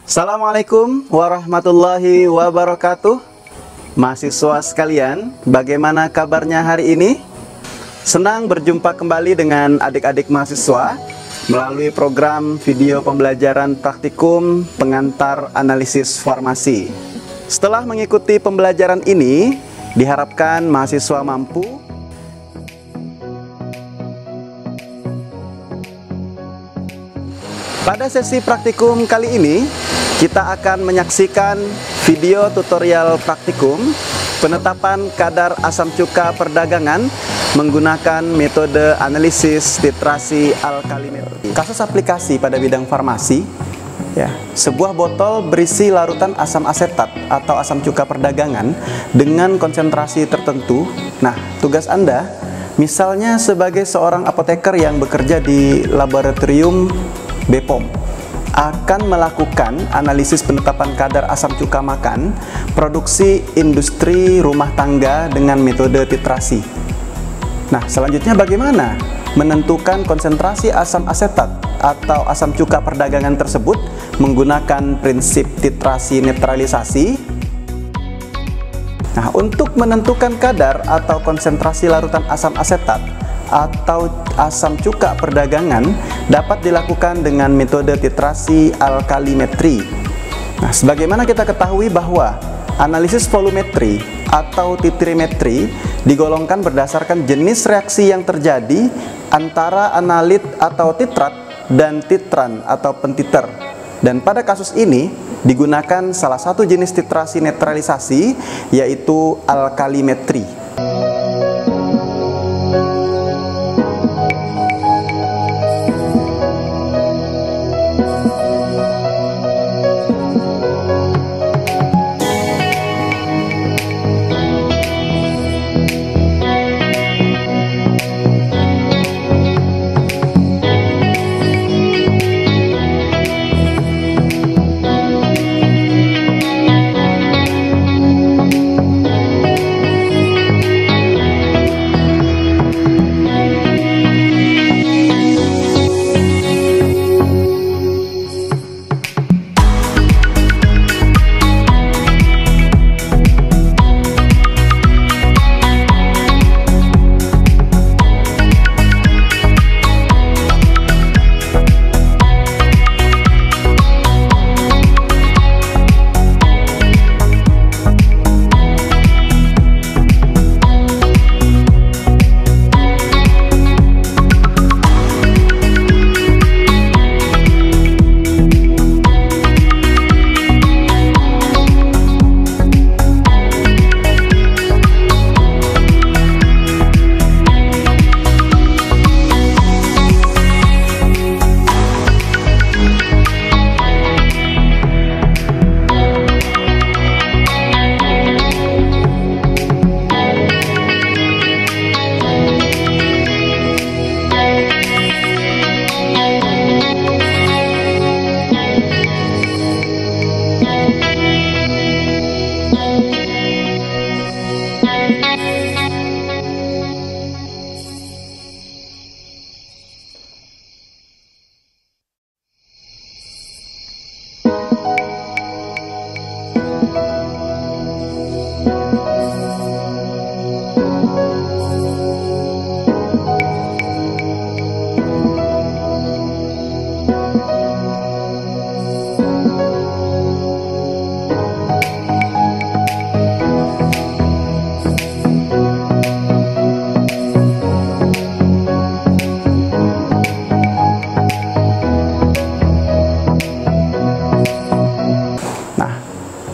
Assalamualaikum warahmatullahi wabarakatuh. Mahasiswa sekalian, bagaimana kabarnya hari ini? Senang berjumpa kembali dengan adik-adik mahasiswa melalui program video pembelajaran praktikum pengantar analisis farmasi. Setelah mengikuti pembelajaran ini, diharapkan mahasiswa mampu pada sesi praktikum kali ini. Kita akan menyaksikan video tutorial praktikum penetapan kadar asam cuka perdagangan menggunakan metode analisis titrasi alkalimetri. Kasus aplikasi pada bidang farmasi, sebuah botol berisi larutan asam asetat atau asam cuka perdagangan dengan konsentrasi tertentu. Nah, tugas Anda misalnya sebagai seorang apoteker yang bekerja di laboratorium BPOM akan melakukan analisis penetapan kadar asam cuka makan produksi industri rumah tangga dengan metode titrasi. Nah, selanjutnya bagaimana menentukan konsentrasi asam asetat atau asam cuka perdagangan tersebut menggunakan prinsip titrasi netralisasi? Nah, untuk menentukan kadar atau konsentrasi larutan asam asetat atau asam cuka perdagangan dapat dilakukan dengan metode titrasi alkalimetri. Nah, sebagaimana kita ketahui bahwa analisis volumetri atau titrimetri digolongkan berdasarkan jenis reaksi yang terjadi antara analit atau titrat dan titran atau pentiter. Dan pada kasus ini digunakan salah satu jenis titrasi netralisasi, yaitu alkalimetri.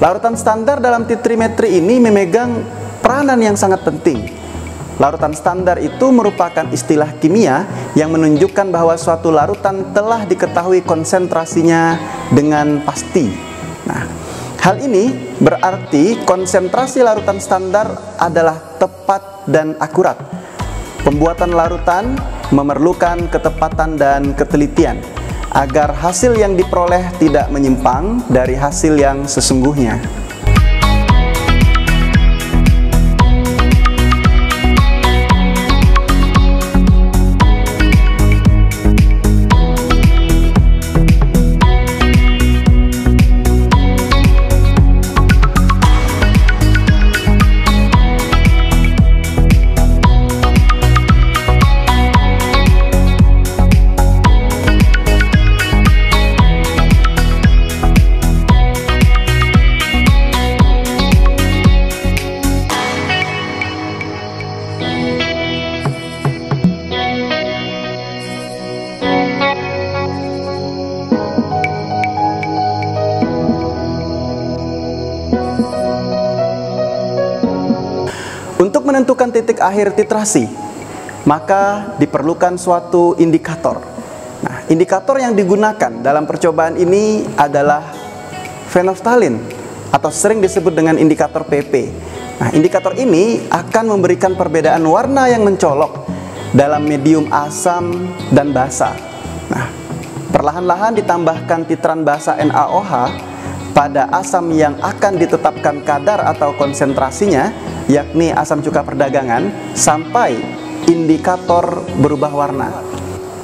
Larutan standar dalam titrimetri ini memegang peranan yang sangat penting. Larutan standar itu merupakan istilah kimia yang menunjukkan bahwa suatu larutan telah diketahui konsentrasinya dengan pasti. Nah, hal ini berarti konsentrasi larutan standar adalah tepat dan akurat. Pembuatan larutan memerlukan ketepatan dan ketelitian agar hasil yang diperoleh tidak menyimpang dari hasil yang sesungguhnya. untuk menentukan titik akhir titrasi, maka diperlukan suatu indikator. Nah, indikator yang digunakan dalam percobaan ini adalah phenolphthalein atau sering disebut dengan indikator PP. Nah, indikator ini akan memberikan perbedaan warna yang mencolok dalam medium asam dan basa. Nah, perlahan-lahan ditambahkan titran basa NaOH pada asam yang akan ditetapkan kadar atau konsentrasinya, yakni asam cuka perdagangan, sampai indikator berubah warna.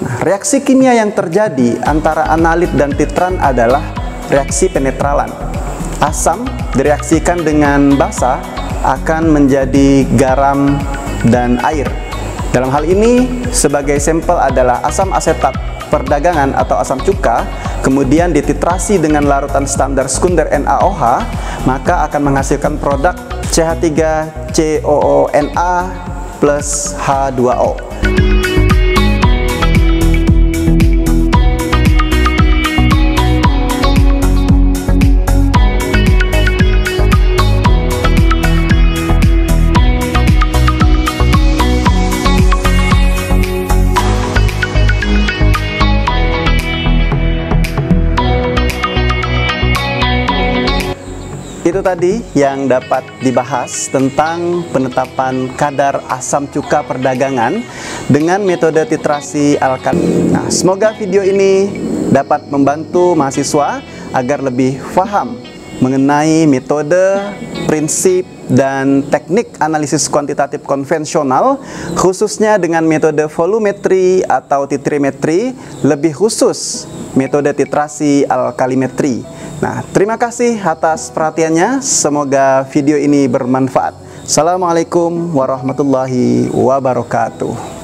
Nah, reaksi kimia yang terjadi antara analit dan titran adalah reaksi penetralan. Asam direaksikan dengan basa akan menjadi garam dan air. Dalam hal ini, sebagai sampel adalah asam asetat perdagangan atau asam cuka, kemudian dititrasi dengan larutan standar sekunder NaOH, maka akan menghasilkan produk CH3COONa plus H2O. Itu tadi yang dapat dibahas tentang penetapan kadar asam cuka perdagangan dengan metode titrasi alkali. Nah, semoga video ini dapat membantu mahasiswa agar lebih paham mengenai metode, prinsip, dan teknik analisis kuantitatif konvensional, khususnya dengan metode volumetri atau titrimetri, lebih khusus metode titrasi alkalimetri. Nah, terima kasih atas perhatiannya. Semoga video ini bermanfaat. Assalamualaikum warahmatullahi wabarakatuh.